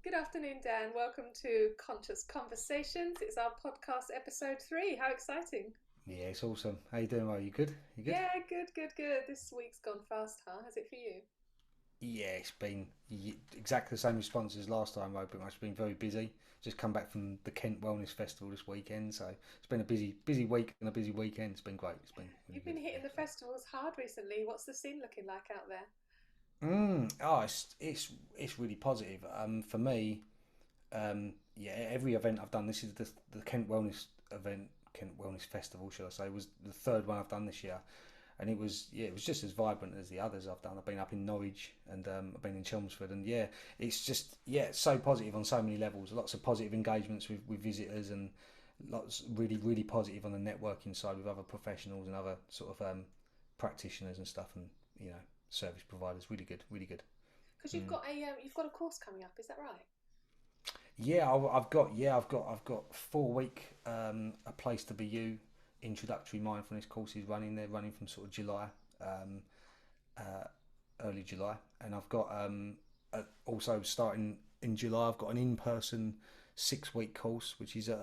Good afternoon, Dan. Welcome to Conscious Conversations. It's our podcast episode 3. How exciting! Yeah, it's awesome. How you doing? Are you good? You good? Yeah, good. This week's gone fast, huh? Has it for you? Yeah, it's been exactly the same response as last time, right? But I've been very busy. Just come back from the Kent Wellness Festival this weekend, so it's been a busy week and a busy weekend. It's been great. It's been really You've been good. hitting the Yeah. festivals hard recently. What's the scene looking like out there? Oh, it's really positive. For me, yeah, every event I've done. This is the Kent Wellness event, Kent Wellness Festival, should I say, was the third one I've done this year, and it was just as vibrant as the others I've done. I've been up in Norwich and I've been in Chelmsford, and yeah, it's so positive on so many levels. Lots of positive engagements with visitors, and lots really positive on the networking side with other professionals and other sort of practitioners and stuff, and you know service providers. Really good, really good. Because Mm. you've got a course coming up. Is that right? I've got 4 week a place to be you introductory mindfulness courses running. They're running from sort of July, um, uh, early July, and I've got also starting in July. I've got an in person 6 week course, which is at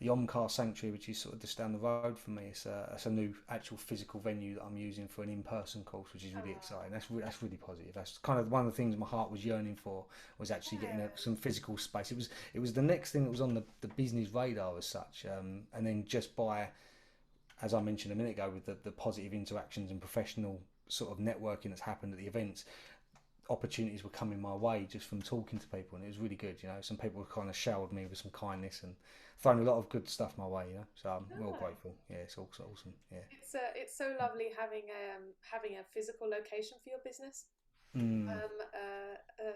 the Omcar Sanctuary, which is sort of just down the road from me. It's a new actual physical venue that I'm using for an in-person course, which is really exciting. That's really positive. That's kind of one of the things my heart was yearning for, was actually getting Yeah. some physical space. It was the next thing that was on the business radar as such, and then just by, as I mentioned a minute ago, with the positive interactions and professional sort of networking that's happened at the events, opportunities were coming my way just from talking to people, and it was really good. You know, some people kind of showered me with some kindness and thrown a lot of good stuff my way. You know, so I'm well No. grateful. Yeah, it's also awesome. Yeah. It's so lovely having a physical location for your business. Mm,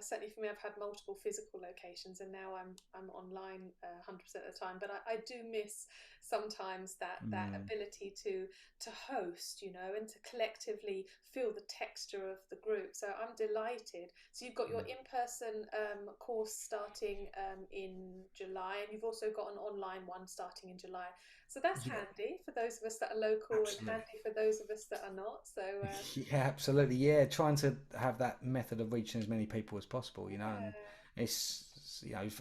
Certainly for me, I've had multiple physical locations, and now I'm online 100% of the time. But I do miss sometimes that mm. ability to host, and to collectively feel the texture of the group. So I'm delighted. So you've got your in-person course starting in July, and you've also got an online one starting in July. So that's Yeah, handy for those of us that are local, and absolutely. handy for those of us that are not. So Yeah, absolutely. Yeah, trying to have that method of reaching as many people as possible, and yeah. it's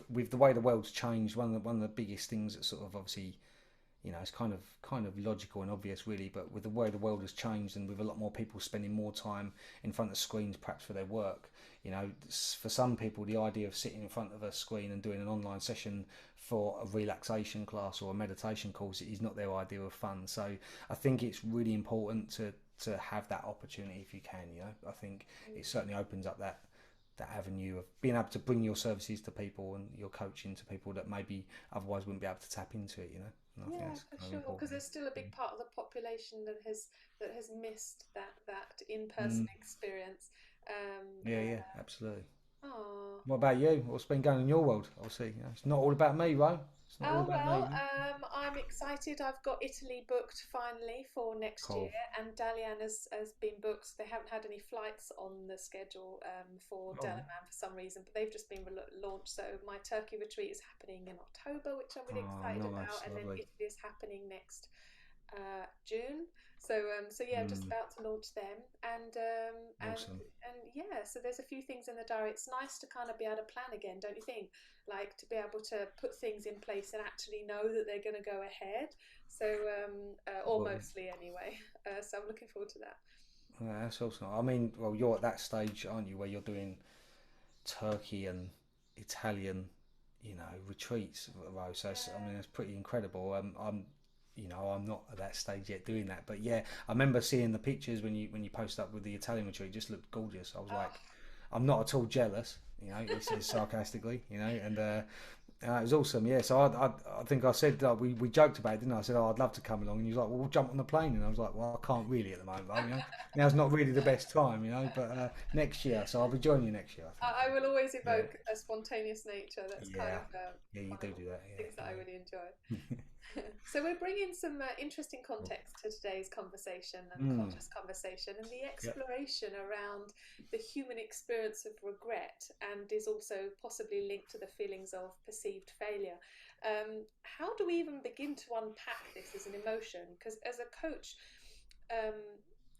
with the way the world's changed, one of the biggest things that sort of obviously it's kind of logical and obvious really, but with the way the world has changed and with a lot more people spending more time in front of screens perhaps for their work, for some people the idea of sitting in front of a screen and doing an online session for a relaxation class or a meditation course is not their idea of fun. So I think it's really important to have that opportunity if you can. I think it certainly opens up that avenue of being able to bring your services to people and your coaching to people that maybe otherwise wouldn't be able to tap into it. And I think Yeah, that's for kind of sure. Because important. there's still a big part of the population that has missed that in-person Mm. experience. Yeah, absolutely. Oh, What about you? What's been going on in your world? Obviously, it's not all about me, right? It's not all oh about well. me. I'm excited. I've got Italy booked finally for next year, Cool. and Dalian has been booked. They haven't had any flights on the schedule for Oh, Dalaman for some reason, but they've just been launched. So my Turkey retreat is happening in October, which I'm really oh, excited about, nice, and then lovely. Italy is happening next June. So yeah, just Mm, about to launch them, and awesome. yeah. So there's a few things in the diary. It's nice to kind of be able to plan again, don't you think? Like to be able to put things in place and actually know that they're going to go ahead. So or Well, mostly anyway. So I'm looking forward to that. that's awesome. I mean, well, you're at that stage, aren't you, where you're doing Turkey and Italian, retreats, Rose. So I mean, it's pretty incredible. I'm not at that stage yet doing that, but yeah, I remember seeing the pictures when you post up with the Italian retreat. It just looked gorgeous. I was Oh. like, I'm not at all jealous. He says sarcastically, and it was awesome. Yeah, so I think I said we joked about it, didn't I? I said, oh, I'd love to come along, and he was like, well, we'll jump on the plane, and I was like, well, I can't really at the moment, now's not really the best time, but next year, so I'll be joining you next year, I think. I will always Yeah, evoke a spontaneous nature. That's kind yeah, of yeah. You one of do the that. things that I really enjoy. Yeah, So we're bringing some interesting cool. context to today's conversation and Mm, conscious conversation, and the yep. exploration around the human experience of regret, and is also possibly linked to the feelings of perceived failure. How do we even begin to unpack this as an emotion? Because as a coach, um,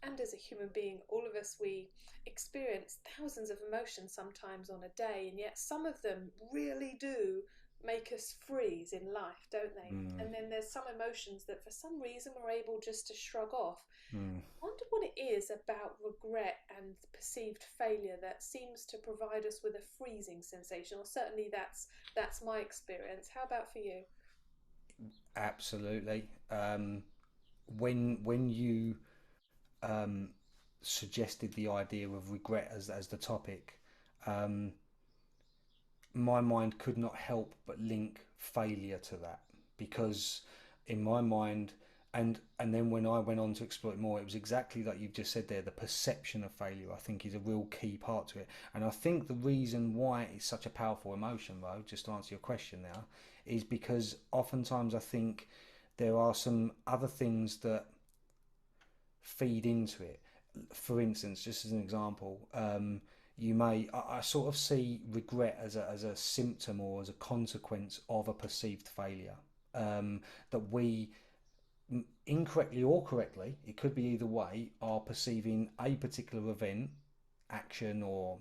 and as a human being, all of us, we experience thousands of emotions sometimes on a day, and yet some of them really do make us freeze in life, don't they? Mm, And then there's some emotions that for some reason we're able just to shrug off. mm. I wonder what it is about regret and perceived failure that seems to provide us with a freezing sensation, or certainly that's my experience. How about for you? Absolutely. When you um, suggested the idea of regret as the topic, um, my mind could not help but link failure to that, because in my mind, and then when I went on to explore it more, it was exactly like you've just said there. The perception of failure, I think, is a real key part to it. And I think the reason why it's such a powerful emotion, though, just to answer your question now, is because oftentimes I think there are some other things that feed into it. For instance, just as an example, I sort of see regret as a symptom or as a consequence of a perceived failure. That we, incorrectly or correctly, it could be either way, are perceiving a particular event, action, or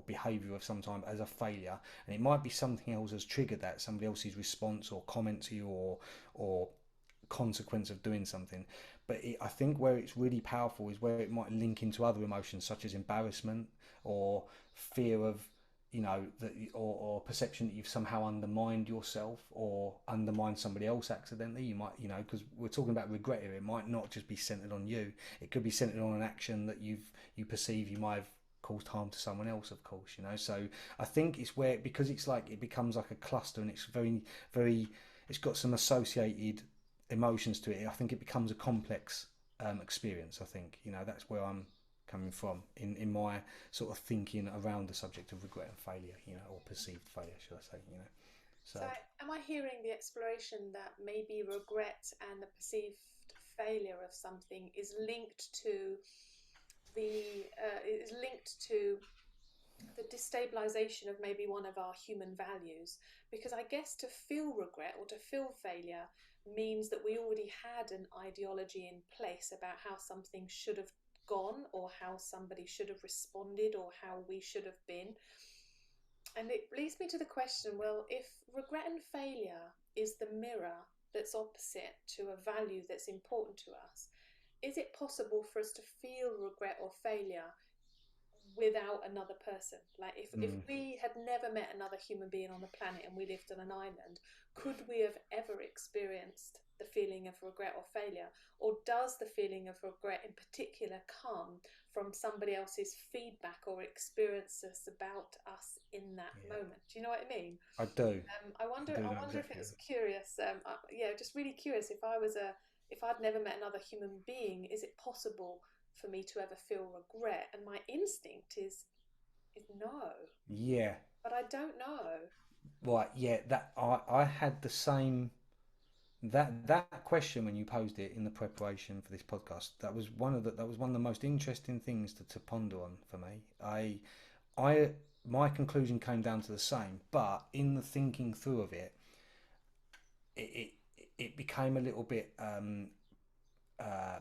behaviour of some time as a failure, and it might be something else has triggered that, somebody else's response or comment to you, or consequence of doing something. But I think where it's really powerful is where it might link into other emotions such as embarrassment or fear of, that, or perception that you've somehow undermined yourself or undermined somebody else accidentally. You might, because we're talking about regret here, it might not just be centered on you. It could be centered on an action that you perceive you might have caused harm to someone else, of course. So I think it's where, because it's like it becomes like a cluster, and it's very, very, it's got some associated emotions to it. I think it becomes a complex experience. I think, that's where I'm coming from in my sort of thinking around the subject of regret and failure, or perceived failure, should I say. So So, am I hearing the exploration that maybe regret and the perceived failure of something is linked to the destabilization of maybe one of our human values? Because I guess to feel regret or to feel failure means that we already had an ideology in place about how something should have gone, or how somebody should have responded, or how we should have been. And it leads me to the question, well, if regret and failure is the mirror that's opposite to a value that's important to us, is it possible for us to feel regret or failure without another person? Like, if mm, we had never met another human being on the planet and we lived on an island, could we have ever experienced the feeling of regret or failure? Or does the feeling of regret in particular come from somebody else's feedback or experiences about us in that yeah, moment? Do you know what I mean? I do. I I wonder. do I know wonder if exactly. it's curious. Yeah, just really curious. If I'd never met another human being, is it possible for me to ever feel regret? And my instinct is no, Yeah, but I don't know. right. Yeah, that I had the same. That question when you posed it in the preparation for this podcast, that was one of the most interesting things to ponder on for me. I my conclusion came down to the same, but in the thinking through of it, it it became a little bit uh,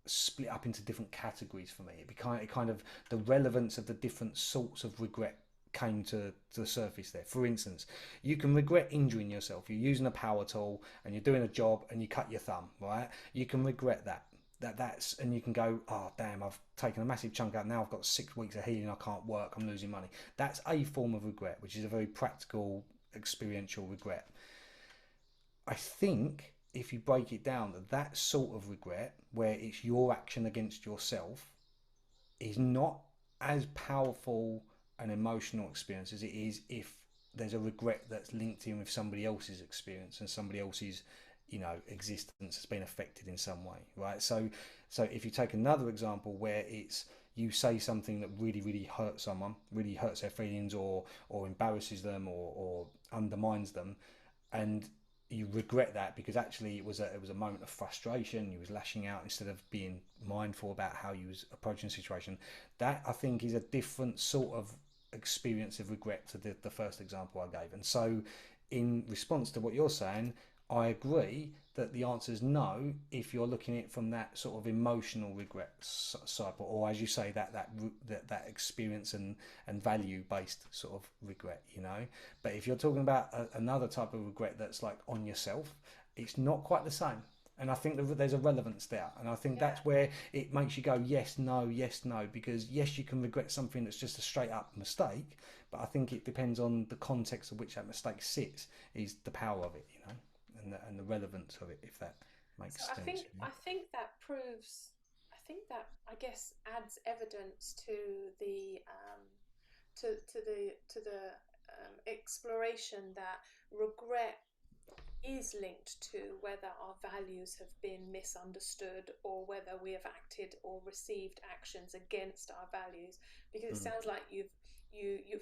split up into different categories for me. It kind of, the relevance of the different sorts of regret came to the surface there. For instance, you can regret injuring yourself. You're using a power tool and you're doing a job and you cut your thumb, right? You can regret that. And you can go, oh damn, I've taken a massive chunk out. Now I've got 6 weeks of healing. I can't work. I'm losing money. That's a form of regret, which is a very practical, experiential regret. I think if you break it down, that sort of regret, where it's your action against yourself, is not as powerful an emotional experience as it is if there's a regret that's linked in with somebody else's experience and somebody else's, existence has been affected in some way, right? So if you take another example where it's, you say something that really, really hurts someone, really hurts their feelings, or embarrasses them, or undermines them, and you regret that because actually it was a moment of frustration. You was lashing out instead of being mindful about how you was approaching the situation. That, I think, is a different sort of experience of regret to the first example I gave. And so, in response to what you're saying, I agree that the answer is no if you're looking at it from that sort of emotional regret side, or as you say, that experience and value based sort of regret, you know. But if you're talking about another type of regret that's like on yourself, it's not quite the same. And I think that there's a relevance there, and I think Yeah. that's where it makes you go yes, no, because yes, you can regret something that's just a straight up mistake, but I think it depends on the context of which that mistake sits, is the power of it, you know, and the relevance of it, if that So makes I sense. think I think that proves. I think that, I guess, adds evidence to the exploration that regret is linked to whether our values have been misunderstood, or whether we have acted or received actions against our values. Because it Mm. sounds like you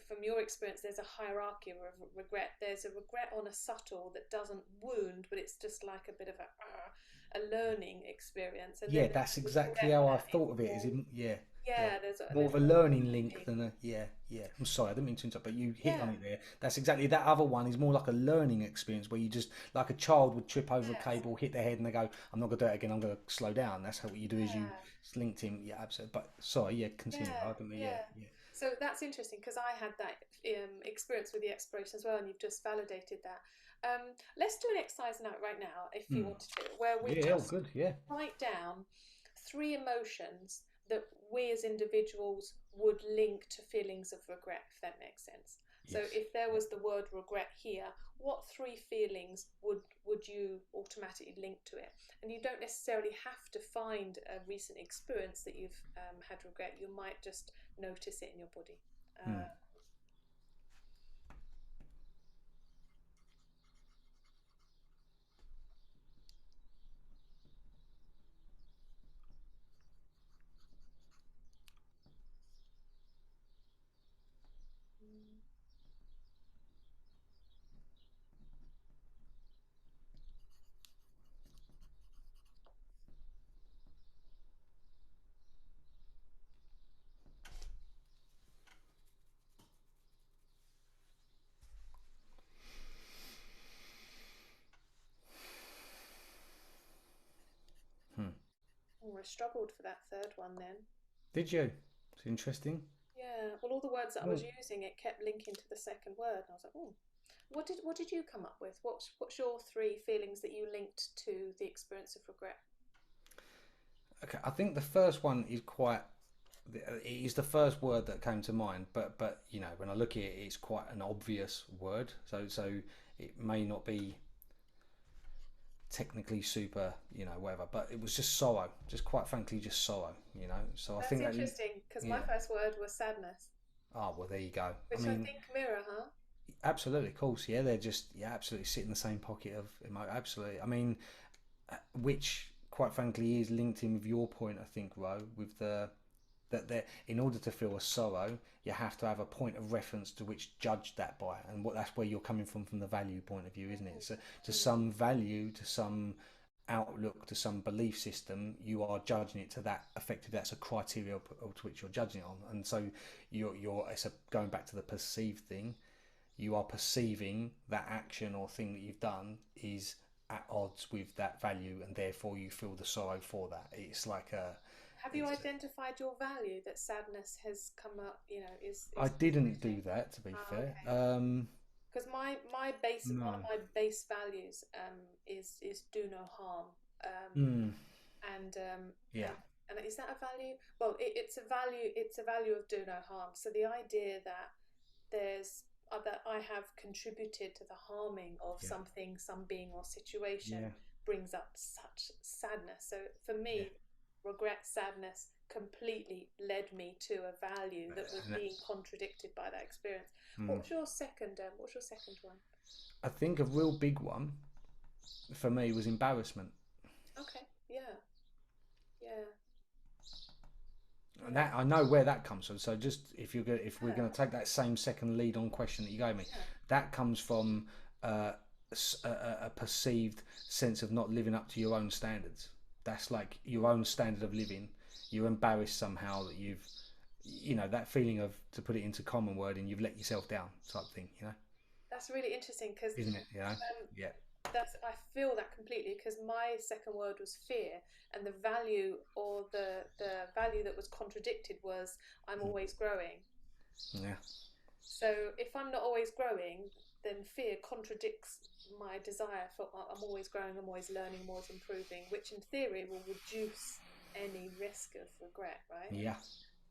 from your experience, there's a hierarchy of regret. There's a regret on a subtle that doesn't wound, but it's just like a bit of a learning experience. And then Yeah, that's there's exactly regret how I that is thought of it. Is more, it? Yeah, yeah. yeah, More of there's a more learning link wounding. than a yeah, yeah. I'm sorry, I didn't mean to interrupt, but you hit on Yeah. it there. That's exactly that other one is more like a learning experience where you just like a child would trip over a Yes. cable, hit their head, and they go, "I'm not gonna do it again. I'm gonna slow down." That's how what you do is you Yeah. linked him. Yeah, absolutely. But sorry, yeah, continue. Yeah, I don't know. Yeah, yeah. yeah. So that's interesting, because I had that experience with the exploration as well, and you've just validated that. Let's do an exercise now, right now, if you Hmm. wanted to, where we Yeah, oh, just good. Yeah. write down three emotions that we as individuals would link to feelings of regret, if that makes sense. So Yes. if there was the word regret here, what three feelings would you automatically link to it? And you don't necessarily have to find a recent experience that you've had regret. You might just notice it in your body. Hmm. Hmm. Oh, I struggled for that third one then. Did you? It's interesting. Yeah, well, all the words that I was Well, using, it kept linking to the second word, and I was like, oh, what did you come up with? What's your three feelings that you linked to the experience of regret? okay. I think the first one is quite it is the first word that came to mind, but you know when I look at it, it's quite an obvious word. So it may not be technically super, you know, whatever. But it was just sorrow, just quite frankly, just sorrow, you know. So I That's think that interesting, because my yeah. first word was sadness, Oh well, there you go. I which I mean, think mirror, huh? absolutely, of course, yeah. They're just absolutely sit in the same pocket of absolutely. I mean, which quite frankly is linked in with your point, I think, Ro, with the that there in order to feel a sorrow you have to have a point of reference to which judge that by, and what that's where you're coming from the value point of view, isn't it? So to some value, to some outlook, to some belief system, you are judging it to that effective, that's a criteria to which you're judging it on. And so you're it's a, going back to the perceived thing, you are perceiving that action or thing that you've done is at odds with that value, and therefore you feel the sorrow for that. It's like a Have you it's identified your value that sadness has come up? I Is didn't contributing. do that, to be Ah, fair. okay. Because my base one of No. my base values is do no harm. Mm, And yeah. is that a value? Well, it's a value. It's a value of do no harm. So the idea that there's that I have contributed to the harming of Yeah. something, some being or situation, Yeah. brings up such sadness. So for Yeah. me, regret, sadness completely led me to a value that was And being contradicted by that experience. mm, What's your second one? I think a real big one for me was embarrassment. Okay. Yeah. Yeah. And Yeah. that I know where that comes from. So just if we're Yeah. going to take that same second lead on question that you gave me, Yeah. that comes from a perceived sense of not living up to your own standards. That's like your own standard of living. You're embarrassed somehow that you've, you know, that feeling of, to put it into common wording, you've let yourself down type thing, you know, That's really interesting because isn't it? You know, yeah. I feel that completely, because my second word was fear, and the value, or the value that was contradicted was I'm always growing. Yeah. So if I'm not always growing, then fear contradicts my desire for I'm always growing, I'm always learning, I'm always improving, which in theory will reduce any risk of regret, right? Yeah.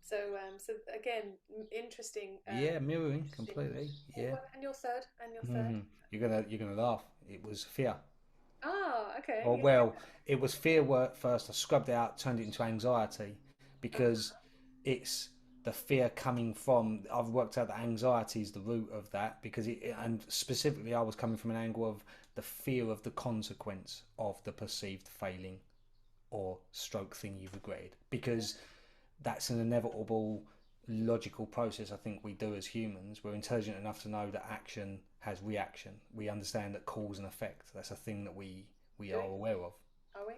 So so again, interesting, Yeah, mirroring interesting. completely. Oh, Yeah. well, and your third, and your third. Hmm. You're gonna laugh. It was fear. Ah, okay, Or yeah. well, it was fear work first. I scrubbed it out, turned it into anxiety, because it's the fear coming from. I've worked out that anxiety is the root of that, because and specifically I was coming from an angle of the fear of the consequence of the perceived failing or stroke thing you've regretted, because that's an inevitable logical process I think we do as humans. We're intelligent enough to know that action has reaction. We understand that cause and effect. That's a thing that we Do are we? aware of. Are we?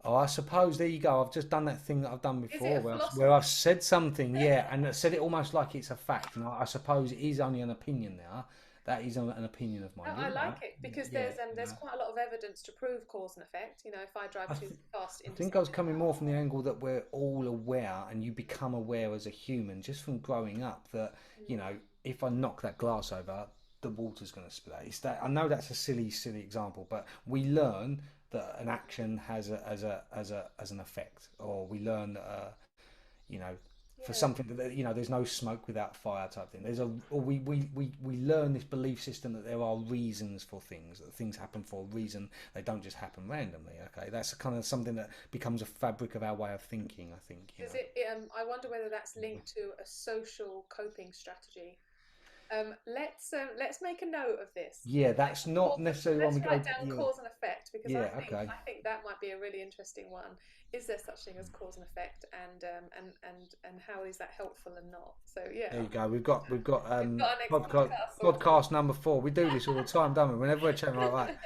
Oh, I suppose there you go. I've just done that thing that I've done Is it before, a where I've philosophy? said something, yeah, and I said it almost like it's a fact. And I suppose it is only an opinion now. That is an opinion of No, mine. I You're right. like it, because Yeah. there's quite a lot of evidence to prove cause and effect. You know, if I drive I, too th- fast I into think I was something. coming more from the angle that we're all aware, and you become aware as a human just from growing up that, you Mm, know, if I knock that glass over, the water's going to spill out. It's that I know that's a silly example, but we learn that an action has as an effect, or we learn that you know, for yeah. something that, you know, there's no smoke without fire type thing. There's a or we learn this belief system that there are reasons for things, that things happen for a reason. They don't just happen randomly. Okay, that's kind of something that becomes a fabric of our way of thinking. I think, you Does know. it? I wonder whether that's linked to a social coping strategy. Let's make a note of this. Yeah, that's not necessarily when Let's we go. write down Yeah, cause and effect, because yeah, okay. I think that might be a really interesting one. Is there such thing as cause and effect, and how is that helpful and not? So yeah, There you go. We've got we've got our next podcast podcast sorted. podcast number 4. We do this all the time, don't we? Whenever we're chatting like that.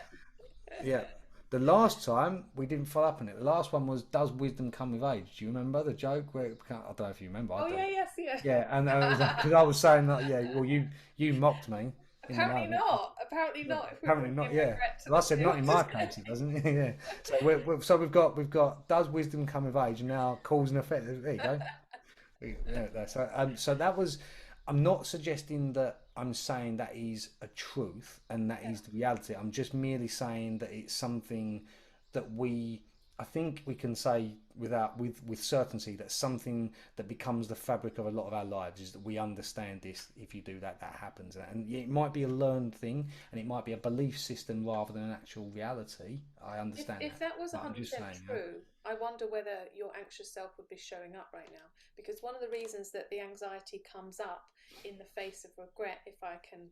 Yeah. The last time we didn't follow up on it. The last one was, does wisdom come with age? Do you remember the joke? Where I don't know if you remember. I Oh do. yeah, yes, yeah. Yeah, and it was because I was saying that. Yeah, well, you mocked me in the Apparently moment. not. Apparently Yeah, not. If we're apparently not. bringing Yeah. regret to Well, I the said not in field. my case. It doesn't. Yeah. So we've got does wisdom come with age, and now cause and effect. There you go. Yeah, so that was. I'm not suggesting that I'm saying that is a truth and that Yeah. is the reality. I'm just merely saying that it's something that I think we can say with certainty that something that becomes the fabric of a lot of our lives is that we understand this. If you do that, that happens, and it might be a learned thing, and it might be a belief system rather than an actual reality. I understand If that, that was but I'm just 100% saying, true, I wonder whether your anxious self would be showing up right now. Because one of the reasons that the anxiety comes up in the face of regret, if I can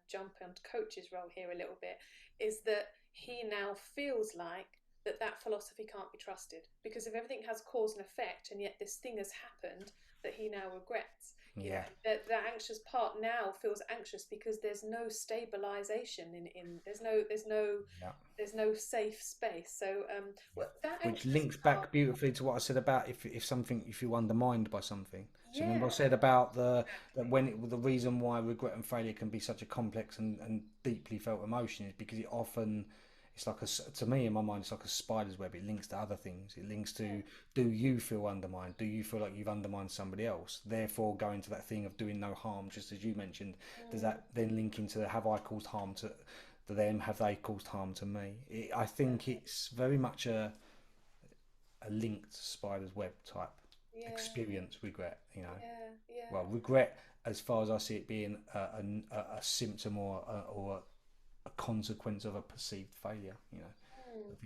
jump onto coach's role here a little bit, is that he now feels like that philosophy can't be trusted. Because if everything has cause and effect, and yet this thing has happened that he now regrets, you know, yeah, that the anxious part now feels anxious because there's no stabilization in yeah. there's no safe space. So that Which anxious links part, back beautifully to what I said about if you're undermined by something. So remember I yeah, said about that exactly. when the reason why regret and failure can be such a complex and deeply felt emotion is because it often it's like to me in my mind it's like a spider's web. It links to other things. It links Yeah. to, do you feel undermined? Do you feel like you've undermined somebody else? Therefore, going to that thing of doing no harm, just as you mentioned, does Mm, that then link into have I caused harm to them? Have they caused harm to me? I yeah, think it's very much a linked spider's web type yeah, experience. Regret, yeah, yeah. well, regret, as far as I see it, being a symptom or a consequence of a perceived failure. Mm,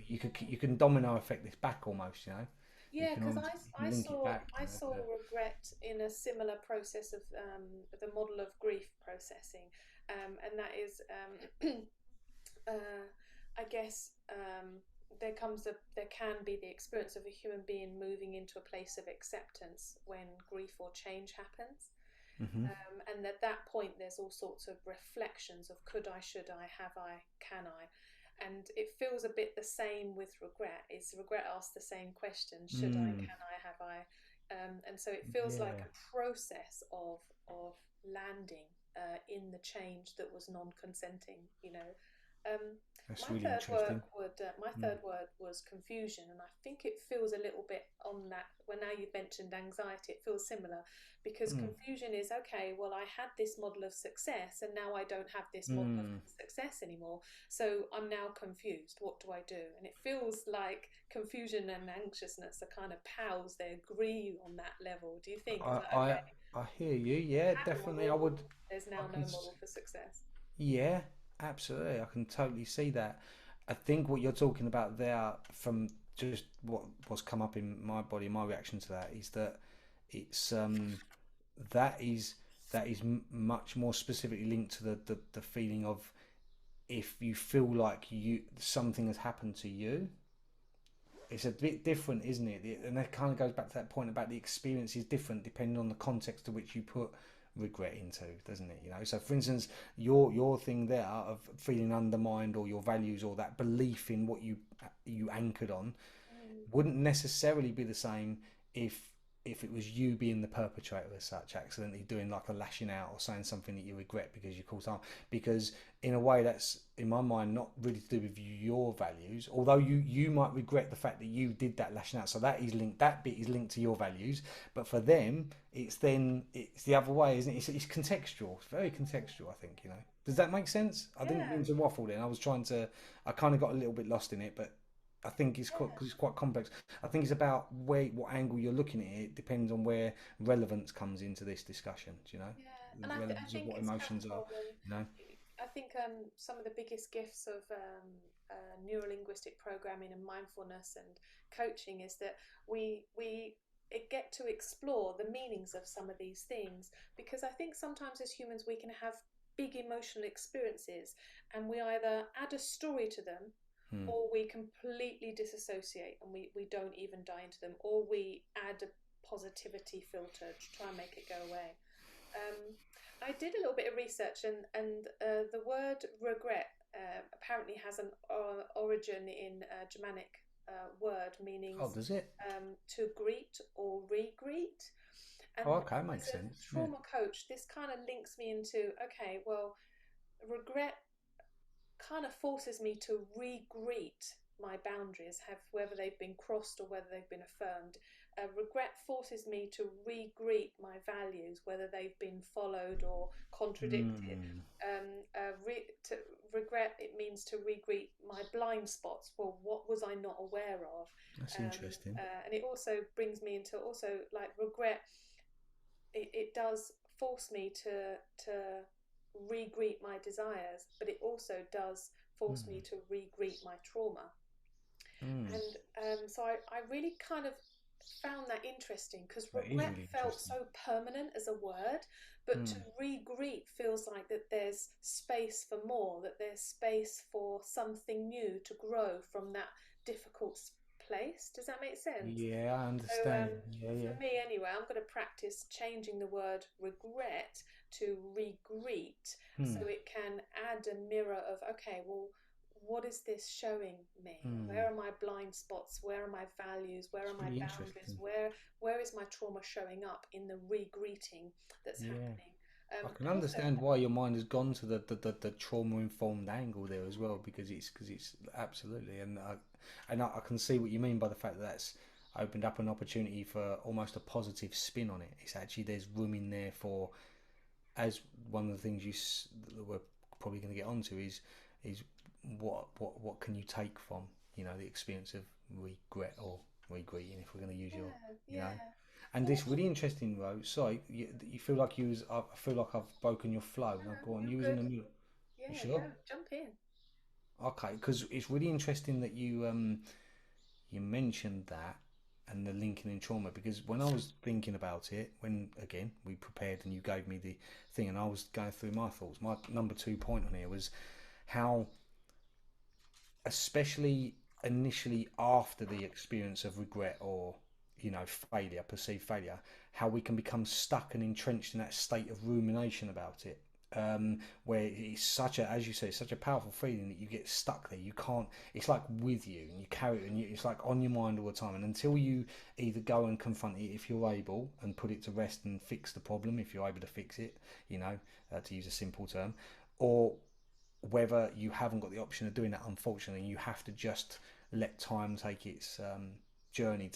You can domino effect this back almost. You yeah, can because almost you can link it back. I saw regret in a similar process of the model of grief processing, and that is I guess there can be the experience of a human being moving into a place of acceptance when grief or change happens. Hmm. And at that point, there's all sorts of reflections of could I, should I, have I, can I? And it feels a bit the same with regret. It's regret asks the same question: should I, Mm, can I, have I? And so it feels like yeah. a process of landing in the change that was non-consenting. You know, Um, That's really interesting. my Mm. third word was confusion, and I think it feels a little bit on that. When now you've mentioned anxiety, it feels similar because Mm. confusion is okay. Well, I had this model of success, and now I don't have this model of Mm. success anymore. So I'm now confused. What do I do? And it feels like confusion and anxiousness are kind of pals. They agree on that level. Do you think? Is I, that I okay? I hear you. Yeah, Had a definitely. I model. would. There's I now can. no model for success. Yeah, absolutely. I can totally see that. I think what you're talking about there, from just what's come up in my body, my reaction to that is that it's that is much more specifically linked to the feeling of, if you feel like you something has happened to you. It's a bit different, isn't it? And that kind of goes back to that point about the experience is different depending on the context to which you put regret into, doesn't it? So for instance, your thing there of feeling undermined, or your values, or that belief in what you anchored on, Mm. wouldn't necessarily be the same if it was you being the perpetrator as such, accidentally doing like a lashing out or saying something that you regret because you caused harm. Because in a way, that's in my mind not really to do with your values. Although you might regret the fact that you did that lashing out, so that is linked. That bit is linked to your values. But for them, it's the other way, isn't it? It's contextual. It's very contextual. I think. Does that make sense? I didn't Yeah, mean to waffle. Then I was trying to. I kind of got a little bit lost in it, but I think it's quite, yeah, because it's quite complex. I think it's about what angle you're looking at it. It depends on where relevance comes into this discussion. yeah. The And I relevance of think what it's emotions are. helpful. And You know. I think some of the biggest gifts of neurolinguistic programming and mindfulness and coaching is that we get to explore the meanings of some of these things, because I think sometimes as humans we can have big emotional experiences and we either add a story to them, Hmm. or we completely disassociate and we don't even die into them, or we add a positivity filter to try and make it go away. Um, I did a little bit of research, and the word regret apparently has an origin in a Germanic word meaning Oh, does it? to greet or re-greet. Oh, And okay, as makes a sense. Yeah. trauma coach, this kind of links me into, okay, well, regret kind of forces me to re-greet my boundaries, have whether they've been crossed or whether they've been affirmed. Regret forces me to re-greet my values, whether they've been followed or contradicted. Hmm. To regret, it means to re-greet my blind spots. Well, what was I not aware of? That's interesting. And it also brings me into also like regret. It does force me to re-greet my desires, but it also does force Hmm. me to re-greet my trauma. Hmm. And so I really kind of found that interesting because That is regret really felt interesting. so permanent as a word, but to Hmm. re-greet feels like that there's space for more, that there's space for something new to grow from that difficult place. Does that make sense? Yeah, I So understand. Yeah, for yeah. me anyway, I'm going to practice changing the word regret to re-greet so Hmm. it can add a mirror of, okay, well, what is this showing me? Hmm. Where are my blind spots? Where are my values? Where It's are my really boundaries? interesting. Where is my trauma showing up in the re-greeting that's Yeah. happening? I can And also, understand why your mind has gone to the trauma informed angle there as well, because it's absolutely, and I can see what you mean by the fact that that's opened up an opportunity for almost a positive spin on it. It's actually, there's room in there for, as one of the things that we're probably going to get onto is what can you take from the experience of regret or regretting, if we're going to use your yeah, you know yeah. and So this really interesting, Ro. Sorry, you feel like I feel like I've broken your flow. no, Now no, go on. you're You was in good. the middle. You Yeah, sure? go, jump in. Okay, because it's really interesting that you mentioned that and the linking in trauma, because when I was thinking about it, when again we prepared and you gave me the thing and I was going through my thoughts, my number 2 point on here was how, especially initially after the experience of regret or failure, perceived failure, how we can become stuck and entrenched in that state of rumination about it. Where it's such a, as you say, such a powerful feeling that you get stuck there. You can't. It's like with you, and you carry it, and it's like on your mind all the time. And until you either go and confront it, if you're able, and put it to rest and fix the problem, if you're able to fix it, to use a simple term, or whether you haven't got the option of doing that, unfortunately, you have to just let time take its journey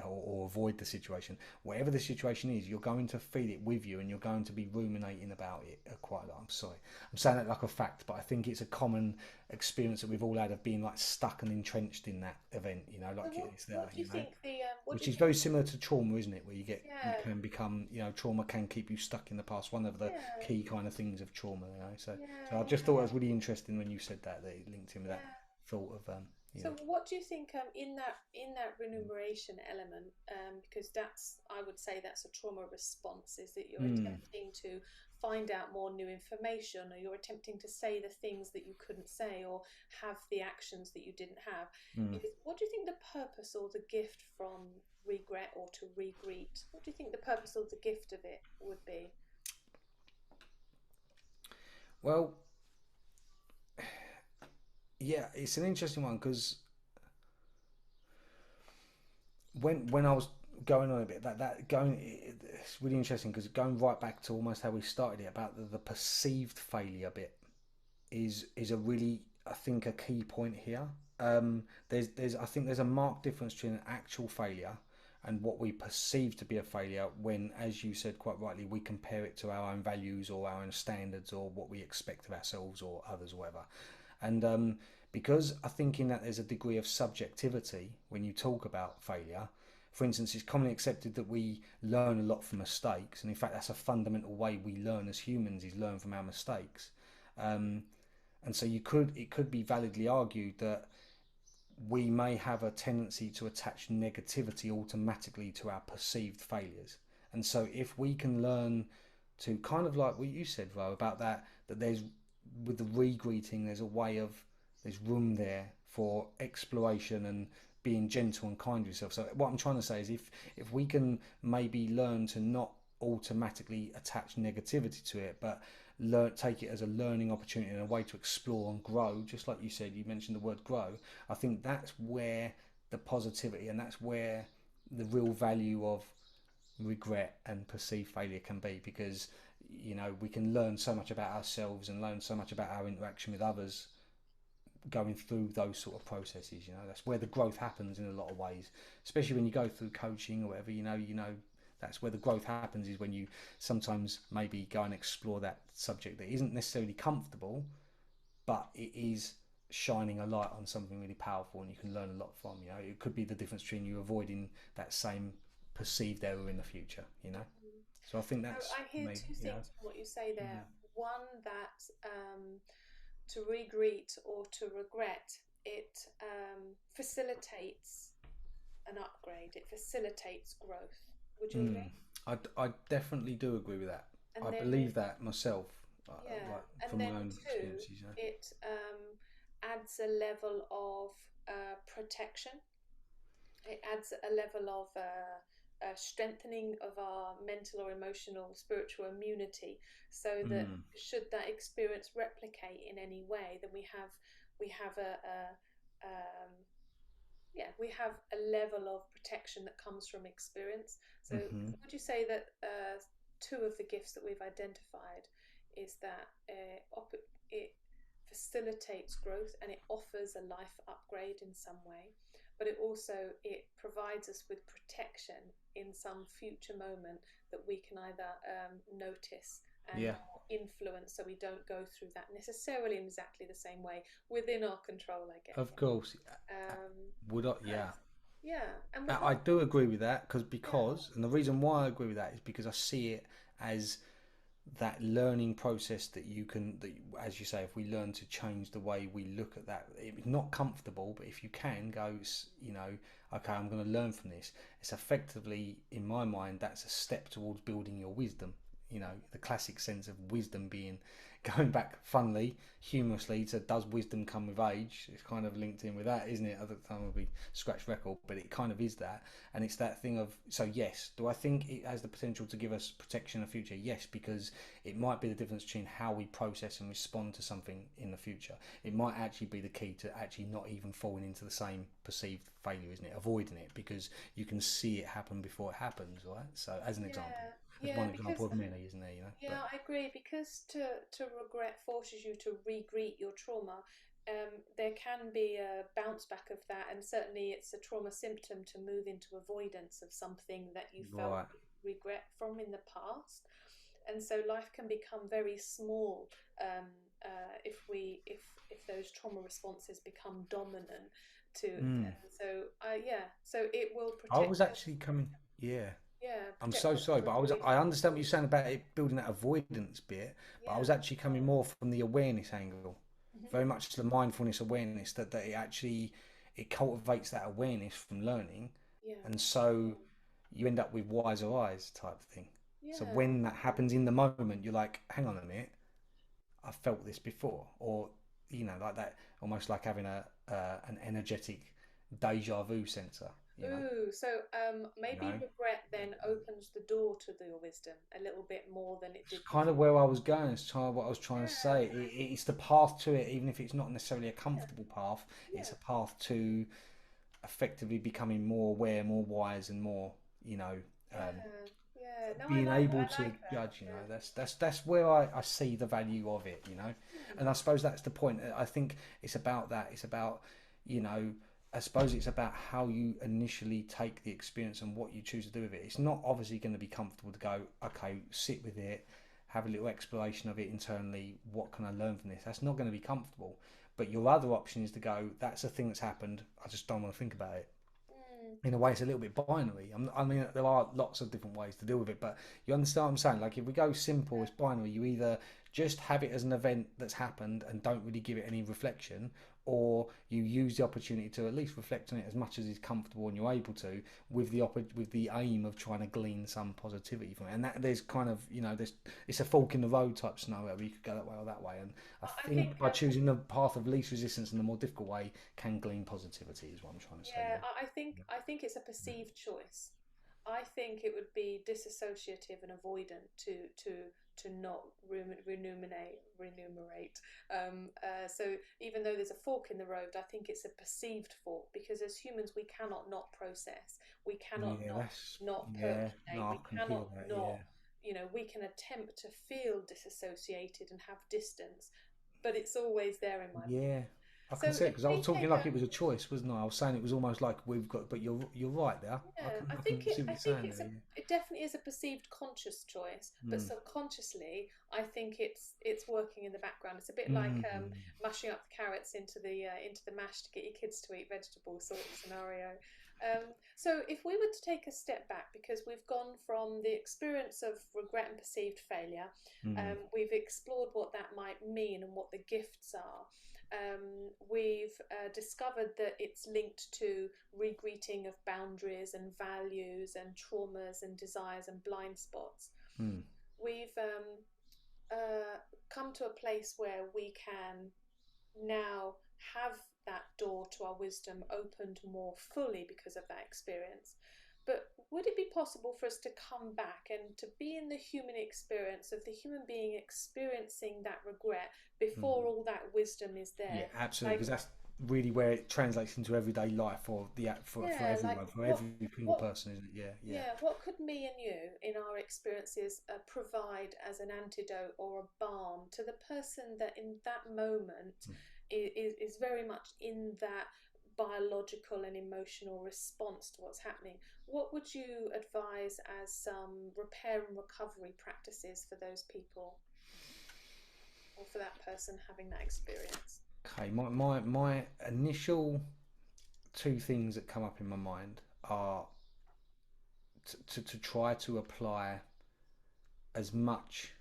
or avoid the situation. Whatever the situation is, you're going to feel it with you, and you're going to be ruminating about it quite a lot. I'm sorry, I'm saying that like a fact, but I think it's a common experience that we've all had of being like stuck and entrenched in that event. You know, So like it's there. what do You you know, think the what do which you is think? very similar to trauma, isn't it? Where you Yeah, can become, trauma can keep you stuck in the past. One of the yeah, key kind of things of trauma, So yeah, I just thought it was really interesting when you said that it linked in with that yeah. thought of So what do you think in that remuneration element? Because that's I would say that's a trauma response. Is that you're mm, attempting to find out more new information, or you're attempting to say the things that you couldn't say, or have the actions that you didn't have. mm. What do you think the purpose or the gift from regret or to regreet? What do you think the purpose or the gift of it would be? Well, yeah, it's an interesting one because when I was going on a bit that going it's really interesting because going right back to almost how we started it about the perceived failure bit is a really, I think, a key point here. There's I think there's a marked difference between an actual failure and what we perceive to be a failure when, as you said quite rightly, we compare it to our own values or our own standards or what we expect of ourselves or others or whatever. And because I think in that there's a degree of subjectivity when you talk about failure. For instance, it's commonly accepted that we learn a lot from mistakes, and in fact, that's a fundamental way we learn as humans is learn from our mistakes. Um, and so it could be validly argued that we may have a tendency to attach negativity automatically to our perceived failures. And so if we can learn to kind of like what you said, Ro, about that there's with the re-greeting, there's room there for exploration and being gentle and kind to yourself. So what I'm trying to say is if we can maybe learn to not automatically attach negativity to it, but take it as a learning opportunity and a way to explore and grow. Just like you said, you mentioned the word grow. I think that's where the positivity and that's where the real value of regret and perceived failure can be, because we can learn so much about ourselves and learn so much about our interaction with others going through those sort of processes. That's where the growth happens in a lot of ways, especially when you go through coaching or whatever. That's where the growth happens, is when you sometimes maybe go and explore that subject that isn't necessarily comfortable, but it is shining a light on something really powerful and you can learn a lot from. It could be the difference between you avoiding that same perceived error in the future. So I think So that's I hear maybe. two things from what you say there. Mm, One, that to regreet or to regret, it facilitates an upgrade, it facilitates growth. Would you mm. agree? I definitely do agree with that. And I then, believe that myself, yeah, like and from my then own two, experiences. it adds a level of protection. It adds a level of strengthening of our mental or emotional spiritual immunity, so that Mm, should that experience replicate in any way, then we have um, yeah, we have a level of protection that comes from experience. So hmm would you say that two of the gifts that we've identified is that it facilitates growth and it offers a life upgrade in some way, but it provides us with protection in some future moment that we can either notice and Yeah, influence, so we don't go through that necessarily in exactly the same way, within our control, I guess. of course. Would I? And Yeah, yeah, and I do agree with that yeah, and the reason why I agree with that is because I see it as that learning process as you say, if we learn to change the way we look at that, it's not comfortable, but if you can go, okay, I'm going to learn from this. It's effectively, in my mind, that's a step towards building your wisdom. The classic sense of wisdom being going back, funnily, humorously, to does wisdom come with age? It's kind of linked in with that, isn't it? Other time will be scratch record, but it kind of is that. And it's that thing of, so yes, do I think it has the potential to give us protection in the future? Yes, because it might be the difference between how we process and respond to something in the future. It might actually be the key to actually not even falling into the same perceived failure, isn't it? Avoiding it, because you can see it happen before it happens, right? So, as an example. yeah, As Yeah, one because example of many, isn't there? You know, but yeah, I agree. Because to regret forces you to re-greet your trauma. There can be a bounce back of that, and certainly it's a trauma symptom to move into avoidance of something that you felt right. regret from in the past. And so life can become very small um, if those trauma responses become dominant to. Mm. And so yeah, so it will I protect was us. actually coming. Yeah. Yeah, I'm protect so us sorry, from but grief. I understand what you're saying about it building that avoidance bit, but I Yeah. was actually coming more from the awareness angle, Hmm. very much the mindfulness awareness that it actually it cultivates that awareness from learning, Yeah. and so you end up with wiser eyes type thing. So Yeah. when that happens in the moment, you're like, hang on a minute, I felt this before, or like that, almost like having a an energetic deja vu sensor, Ooh, so you maybe know. regret then opens the door to the wisdom a little bit more than it It's did kind before. of where I was going. It's kind of what I was trying to Yeah, say. It's the path to it, even if it's not necessarily a yeah, comfortable path. It's yeah, a path to effectively becoming more aware, more wise, and more, you know, um, yeah, yeah. No, being able I to like that. judge. That's where I see the value of it. Hmm. And I suppose that's the point. I think it's about that. It's about, you know, I suppose it's about how you initially take the experience and what you choose to do with it. It's not obviously going to be comfortable to go, okay, sit with it, have a little exploration of it internally. What can I learn from this? That's not going to be comfortable. But your other option is to go, that's a thing that's happened. I just don't want to think about it. Hmm. In a way, it's a little bit binary. I mean, there are lots of different ways to deal with it, but you understand what I'm saying? Like, if we go simple, it's binary. You either just have it as an event that's happened and don't really give it any reflection, or you use the opportunity to at least reflect on it as much as is comfortable and you're able to, with the aim of trying to glean some positivity from it. And that there's kind of there's it's a fork in the road type scenario where you could go that way or that way. And I I think think by choosing the path of least resistance and the more difficult way can glean positivity is what I'm trying to say. yeah, I think it's a perceived choice. I think it would be disassociative and avoidant to not remunerate. So even though there's a fork in the road, I think it's a perceived fork because as humans we cannot not process, we cannot Yeah, that's not yeah. No, percolate, I we can hear cannot that. not. Yeah, We can attempt to feel disassociated and have distance, but it's always there in my mind. yeah. I can So see it if because I was we talking take like a it was a choice, wasn't I? I was saying it was almost like we've got, but you're right there. Yeah, I can see what I you're think saying it's there. Yeah. it definitely is a perceived conscious choice, but Mm. subconsciously, I think it's working in the background. It's a bit like Mm. mashing up the carrots into the mash to get your kids to eat vegetables sort of scenario. So if we were to take a step back, because we've gone from the experience of regret and perceived failure, Mm. we've explored what that might mean and what the gifts are. We've discovered that it's linked to regreeting of boundaries and values and traumas and desires and blind spots. Mm. We've come to a place where we can now have that door to our wisdom opened more fully because of that experience. But would it be possible for us to come back and to be in the human experience of the human being experiencing that regret before Mm. all that wisdom is Yeah, there? absolutely. Like, Because that's really where it translates into everyday life for for yeah, like everyone, for what, every single what, person, isn't it? Yeah, yeah. yeah, what could me and you, in our experiences, provide as an antidote or a balm to the person that in that moment is very much in that biological and emotional response to what's happening? What would you advise as some repair and recovery practices for those people or for that person having that experience? Okay, my initial two things that come up in my mind are to try to apply as much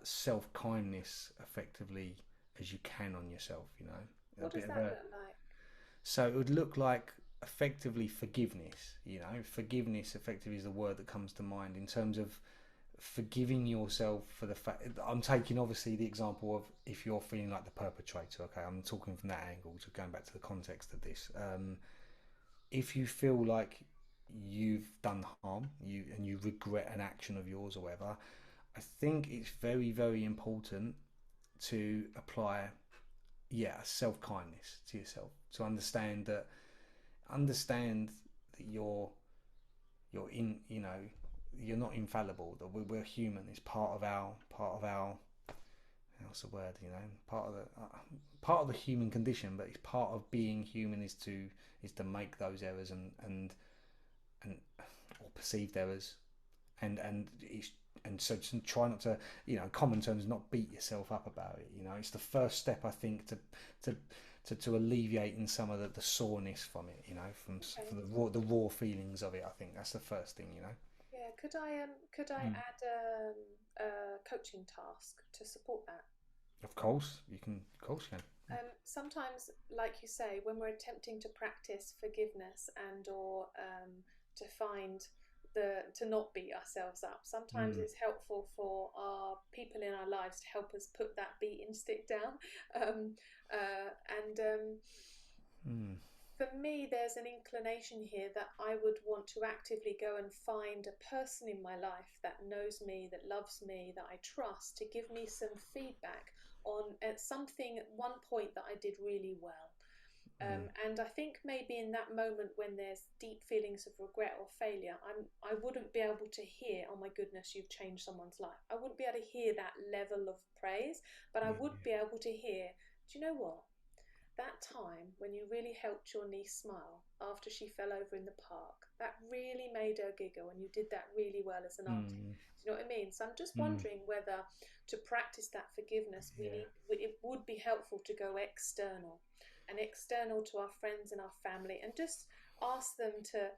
self kindness effectively as you can on yourself. A What does bit of that a look like? so it would look like effectively forgiveness. Forgiveness effectively is the word that comes to mind in terms of forgiving yourself for the fact. I'm taking obviously the example of if you're feeling like the perpetrator. Okay, I'm talking from that angle, so going back to the context of this. If you feel like you've done harm, you regret an action of yours or whatever, I think it's very, very important to apply, self kindness to yourself, to understand that you're in, you're not infallible. That we're human. It's part of our what's the word? Part of the human condition. But it's part of being human is to make those errors and or perceived errors, and it's and so to try not to, in common terms, not beat yourself up about it. It's the first step, I think, to to alleviating some of the soreness from it. From the raw feelings of it. I think that's the first thing. Yeah, could I Mm. add a coaching task to support that? Of course, you can. Of course, you can. Sometimes, like you say, when we're attempting to practice forgiveness and or to find to not beat ourselves up, sometimes Mm. it's helpful for our people in our lives to help us put that beating stick down. Um, and Mm. For me, there's an inclination here that I would want to actively go and find a person in my life that knows me, that loves me, that I trust, to give me some feedback on something at one point that I did really well. Mm. And I think maybe in that moment when there's deep feelings of regret or failure, I wouldn't be able to hear, oh my goodness, you've changed someone's life. I wouldn't be able to hear that level of praise, but I Yeah. would be able to hear, do you know what? That time when you really helped your niece smile after she fell over in the park, that really made her giggle, and you did that really well as an auntie. Mm. Do you know what I mean? So I'm just Mm. wondering whether to practice that forgiveness, Yeah. it would be helpful to go external, and external to our friends and our family, and just ask them to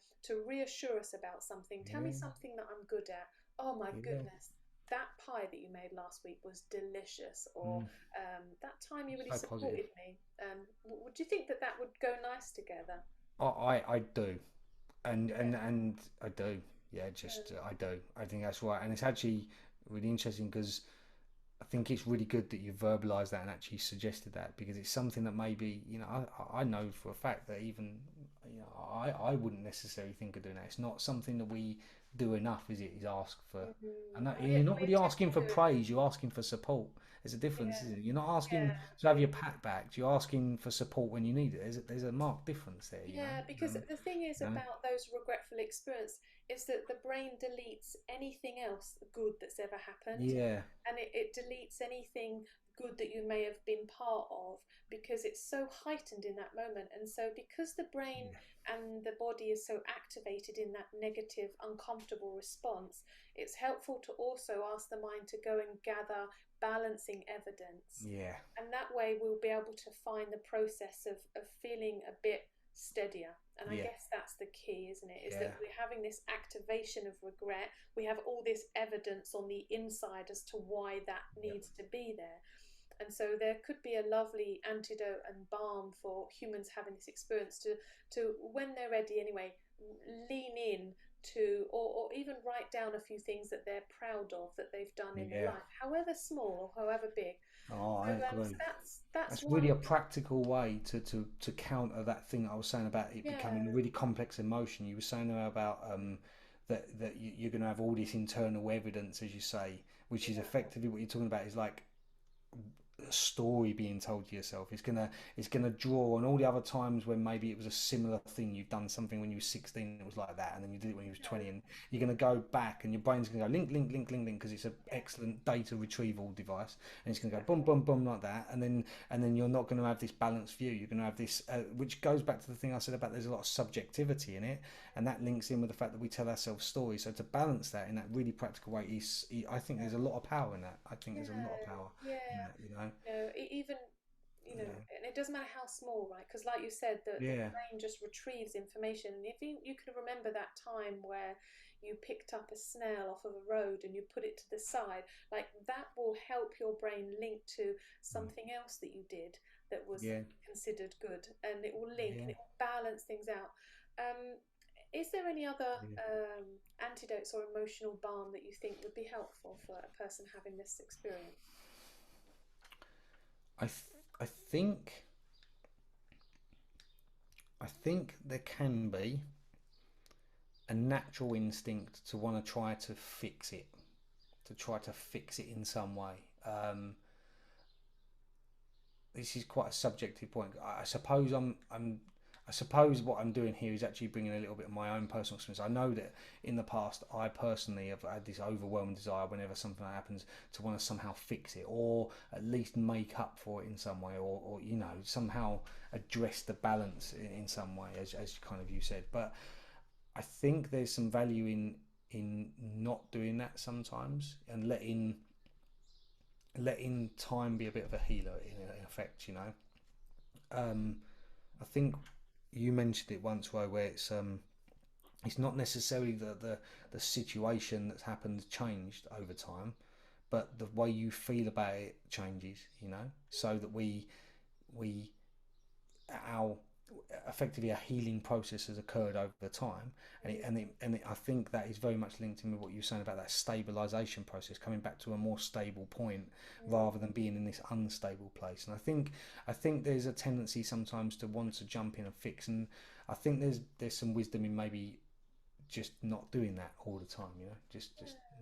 reassure us about something. Tell me Yeah. something that I'm good at. Oh my Yeah. goodness, that pie that you made last week was delicious, or Mm. that time you really So positive. supported me. Would you think that that would go nice together? I do, and Yeah. and and I do. Yeah, just I do. I think that's right, and it's actually really interesting because I think it's really good that you verbalised that and actually suggested that, because it's something that maybe I know for a fact that even I wouldn't necessarily think of doing that. It's not something that we do enough, is it? Is ask for, and Mm-hmm. that, Oh, you're yeah, not we really tend asking to for do it. praise. You're asking for support. There's a difference, Yeah, isn't it? You're not asking yeah. to have your pat back. You're asking for support when you need it. There's a marked difference there. Yeah, because the thing is You know. about those regretful experience is that the brain deletes anything else good that's ever happened, Yeah. and it deletes anything good that you may have been part of, because it's so heightened in that moment. And so because the brain Yeah. and the body is so activated in that negative, uncomfortable response, it's helpful to also ask the mind to go and gather balancing evidence, Yeah. and that way we'll be able to find the process of feeling a bit steadier. And I Yeah. guess that's the key, isn't it? Is Yeah. that we're having this activation of regret. We have all this evidence on the inside as to why that Yeah. needs to be there. And so there could be a lovely antidote and balm for humans having this experience to when they're ready anyway, lean in to, or even write down a few things that they're proud of that they've done in their Yeah. life, however small or however big. Oh, So, I so agree. that's That's really one. a practical way to counter that thing I was saying about it becoming a Yeah, really complex emotion. You were saying there about that you're going to have all this internal evidence, as you say, which is yeah, effectively what you're talking about. Is like a story being told to yourself. It's gonna draw on all the other times when maybe it was a similar thing. You've done something when you were 16, it was like that, and then you did it when you was yeah, 20, and you're gonna go back, and your brain's gonna go link, link, link, link, link, because it's an yeah, excellent data retrieval device, and it's gonna go boom, exactly. boom, boom like that, and then you're not gonna have this balanced view. You're gonna have this, which goes back to the thing I said about there's a lot of subjectivity in it, and that links in with the fact that we tell ourselves stories. So to balance that in that really practical way I think there's a lot of power in that. I think there's a lot of Yeah, power in yeah. that. Even Yeah. and it doesn't matter how small, right? Because like you said, the Yeah. brain just retrieves information. And if you can remember that time where you picked up a snail off of a road and you put it to the side, like that will help your brain link to Mm. something else that you did that was Yeah. considered good, and it will link and Yeah. it will balance things out. Um, is there any other Yeah. antidotes or emotional balm that you think would be helpful for a person having this experience? I th- I think I think there can be a natural instinct to want to try to fix it, to try to fix it in some way. This is quite a subjective point. I suppose I I suppose what I'm doing here is actually bringing a little bit of my own personal experience. I know that in the past, I personally have had this overwhelming desire whenever something happens to want to somehow fix it, or at least make up for it in some way, or you know, somehow address the balance in some way, as kind of you said. But I think there's some value in not doing that sometimes, and letting time be a bit of a healer in effect. You know, um, I think you mentioned it once, Ro, where it's not necessarily the situation that's happened changed over time, but the way you feel about it changes. You know, so that we our effectively a healing process has occurred over time, I think that is very much linked in with what you're saying about that stabilization process, coming back to a more stable point rather than being in this unstable place. And I think there's a tendency sometimes to want to jump in and fix, and I think there's some wisdom in maybe just not doing that all the time. You know, just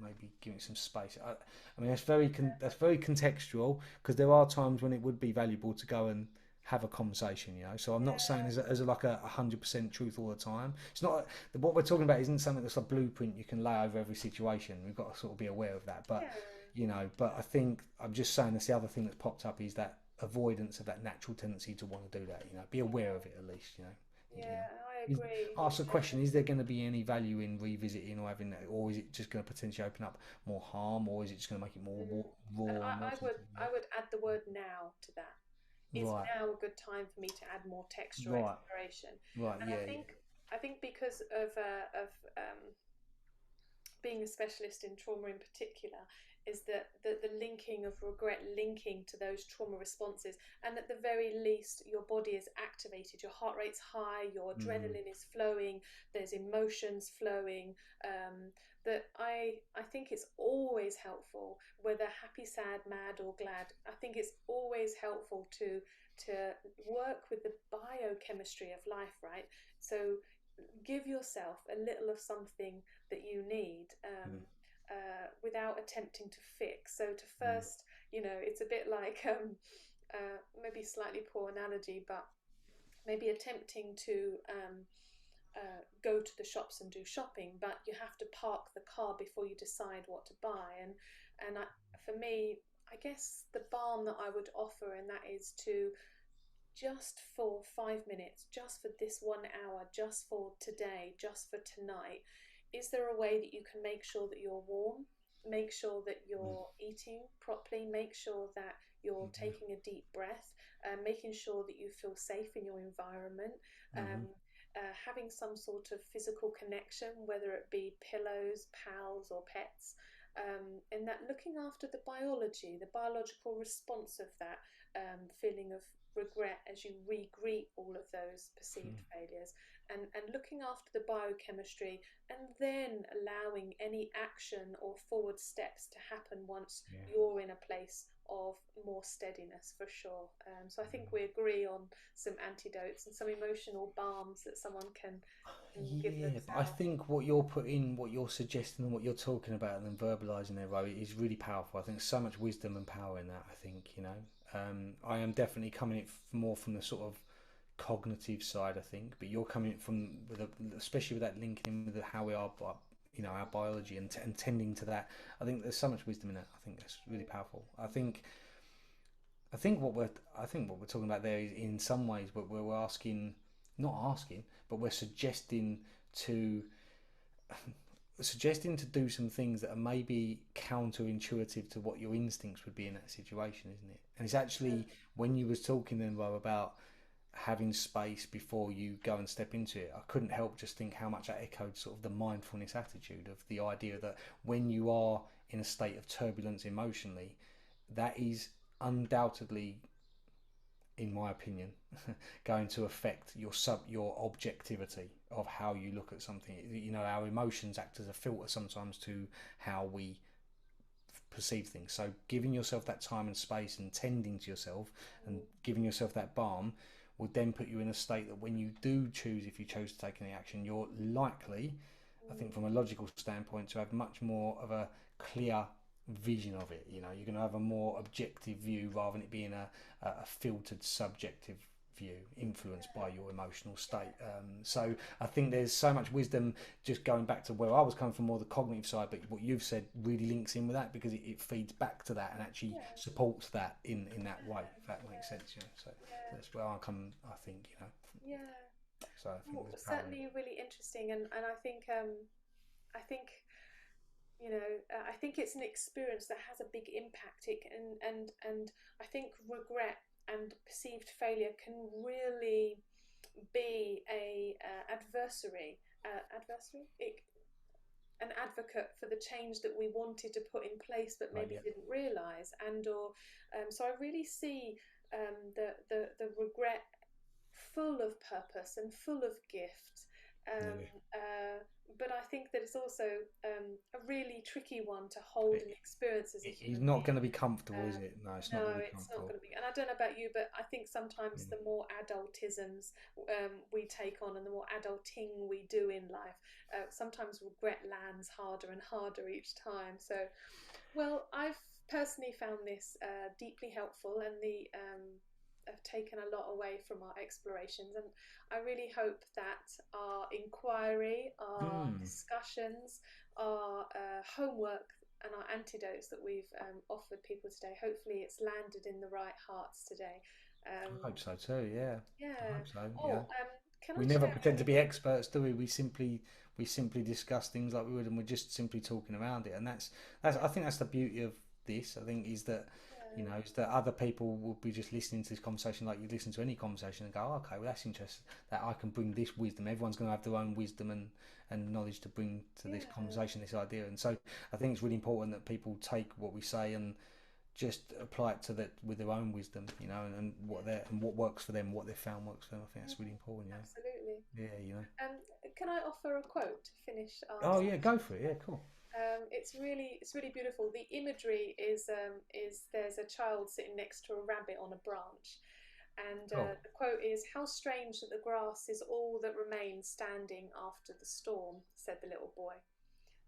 maybe giving some space. I mean, that's very contextual, because there are times when it would be valuable to go and have a conversation. You know, so I'm not saying as a like a 100% truth all the time. It's not what we're talking about isn't something that's a blueprint you can lay over every situation. We've got to sort of be aware of that. But Yeah. you know, but I think I'm just saying that's the other thing that's popped up is that avoidance of that natural tendency to want to do that. You know, be aware of it at least. You know, Yeah, I is, agree. ask the question: is there going to be any value in revisiting or having that, or is it just going to potentially open up more harm, or is it just going to make it more Mm. And raw and more I would add the word now to that. Is right, now a good time for me to add more texture or right, exploration? right, And yeah, I think because of being a specialist in trauma in particular, is that the linking of regret linking to those trauma responses, and at the very least your body is activated, your heart rate's high, your mm, adrenaline is flowing, there's emotions flowing. That I think it's always helpful, whether happy, sad, mad or glad, I think it's always helpful to work with the biochemistry of life, right? So give yourself a little of something that you need, mm, without attempting to fix. So to mm, first, it's a bit like maybe slightly poor analogy, but maybe attempting to go to the shops and do shopping, but you have to park the car before you decide what to buy. And for me, I guess the balm that I would offer, and that is to just for 5 minutes, just for this 1 hour, just for today, just for tonight, is there a way that you can make sure that you're warm? Make sure that mm, you're eating properly, make sure that you're mm, taking a deep breath, making sure that you feel safe in your environment, mm, having some sort of physical connection, whether it be pillows, pals, or pets, and that looking after the biology, the biological response of that feeling of regret as you re-greet all of those perceived failures, and looking after the biochemistry, and then allowing any action or forward steps to happen once yeah. you're in a place of more steadiness, for sure. So I think we agree on some antidotes and some emotional balms that someone can give Yeah, but I themselves. think what you're putting, what you're suggesting, and what you're talking about, and then verbalizing there, Ro, is really powerful. I think there's so much wisdom and power in that. I think I am definitely coming more from the sort of cognitive side. I think, but you're coming from especially with that linking in with how we are, our biology and tending to that. I think there's so much wisdom in that. I think that's really powerful. I think what we're talking about there is in some ways, but we're asking, not asking, but we're to suggesting to do some things that are maybe counterintuitive to what your instincts would be in that situation, isn't it? And it's actually when you was talking then, Rob, about having space before you go and step into it, I couldn't help just think how much that echoed sort of the mindfulness attitude of the idea that when you are in a state of turbulence emotionally, that is undoubtedly, in my opinion, going to affect your objectivity of how you look at something. You know, our emotions act as a filter sometimes to how we perceive things. So giving yourself that time and space and tending to yourself and giving yourself that balm would then put you in a state that when you do choose, if you chose to take any action, you're likely, I think from a logical standpoint, to have much more of a clear vision of it. You know, you're going to have a more objective view rather than it being a filtered subjective view, influenced by your emotional state. So I think there's so much wisdom, just going back to where I was coming from, more the cognitive side, but what you've said really links in with that, because it feeds back to that and actually supports that in that way, if that makes sense. So that's where I come, I think, Yeah. So I think Well, there's power in it. certainly really interesting, and I think I think it's an experience that has a big impact. It can, and I think regret and perceived failure can really be a adversary, an advocate for the change that we wanted to put in place but Right, maybe yeah. didn't realise, and or so I really see the regret full of purpose and full of gift. Um, Yeah. but I think that it's also a really tricky one to hold and experience as a It's human not going to be being. comfortable, is it? No, it's not No, going to be it's not comfortable. going to be. And I don't know about you, but I think sometimes Yeah. the more adultisms we take on and the more adulting we do in life, sometimes regret lands harder and harder each time. So, well, I've personally found this deeply helpful, and have taken a lot away from our explorations. And I really hope that our inquiry, our Hmm. discussions, our homework, and our antidotes that we've offered people today, hopefully it's landed in the right hearts today. I Um, hope so too. Yeah, I yeah. hope so. Yeah. Oh, can I We never share pretend to with be you? experts, do we? We simply discuss things like we would, and we're just simply talking around it. And that's Yeah, I think that's the beauty of this. I think is that yeah, is that other people will be just listening to this conversation like you listen to any conversation and go, oh, okay, well that's interesting. That I can bring this wisdom. Everyone's going to have their own wisdom and knowledge to bring to this yeah, conversation, this idea. And so I think it's really important that people take what we say and just apply it to that with their own wisdom, and what yeah. they and what works for them, what they found works for them. I think that's really Mhm. important, Absolutely. Yeah. Um, can I offer a quote to finish our Oh yeah, discussion go for it. Yeah, today? cool. It's really beautiful. The imagery is there's a child sitting next to a rabbit on a branch, and Cool. the quote is, "How strange that the grass is all that remains standing after the storm," said the little boy.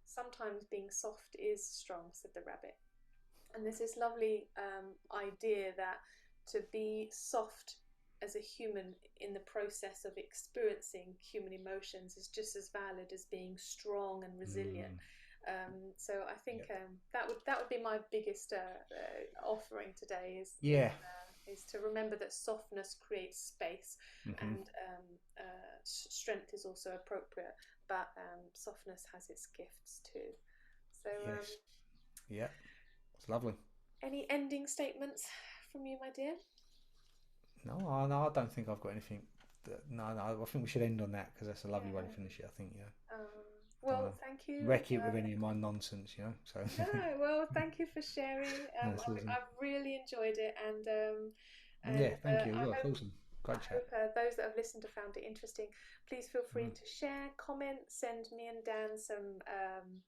"Sometimes being soft is strong," said the rabbit. And there's this lovely idea that to be soft as a human in the process of experiencing human emotions is just as valid as being strong and resilient. Mm, So I think yeah. that would be my biggest offering today Yeah. is to remember that softness creates space, Hmm. and strength is also appropriate, but softness has its gifts too. So Yes. Yeah. It's lovely. any ending statements from you, my dear? No, I don't think I've got anything. No. I think we should end on that because that's a lovely way to Yeah. finish it. I think. Don't Well, want thank to you. wreck it with any of my nonsense. So No, well, thank you for sharing. that's awesome. I've really enjoyed it, Yeah. Thank you as well. It's awesome. I Great chat. hope those that have listened have found it interesting. Please feel free Mm. to share, comment, send me and Dan some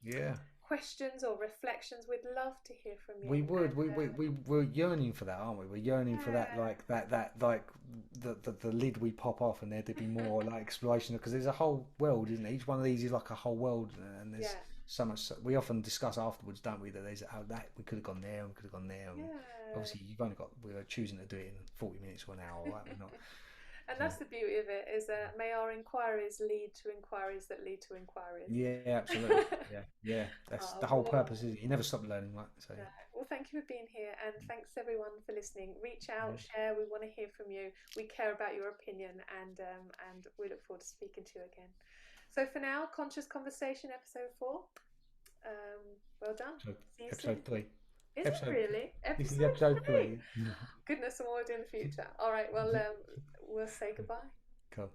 Yeah. questions or reflections. We'd love to hear from you. We would. And We're yearning for that, aren't we? We're yearning for that, yeah, like the lid we pop off, and there to be more like exploration, because there's a whole world, isn't it? Each one of these is like a whole world, and there's yeah, so much. We often discuss afterwards, don't we? That there's that we could have gone there and we could have gone there, and yeah. obviously we were choosing to do it in 40 minutes or an hour, right? We're not. And So, that's the beauty of it, is that may our inquiries lead to inquiries that lead to inquiries. yeah, absolutely. Yeah. That's the whole Well, purpose. Is you never stop learning, right? So no. Well, thank you for being here, and thanks everyone for listening. Reach out, yeah. share. We want to hear from you. We care about your opinion, and we look forward to speaking to you again. So for now, Conscious Conversation, episode 4. Well done. So See you soon. episode 3. Is it Episode. really This is episode episode 3? 3. Goodness, and what we'll do in the future. All right. Well, we'll say goodbye. Cool.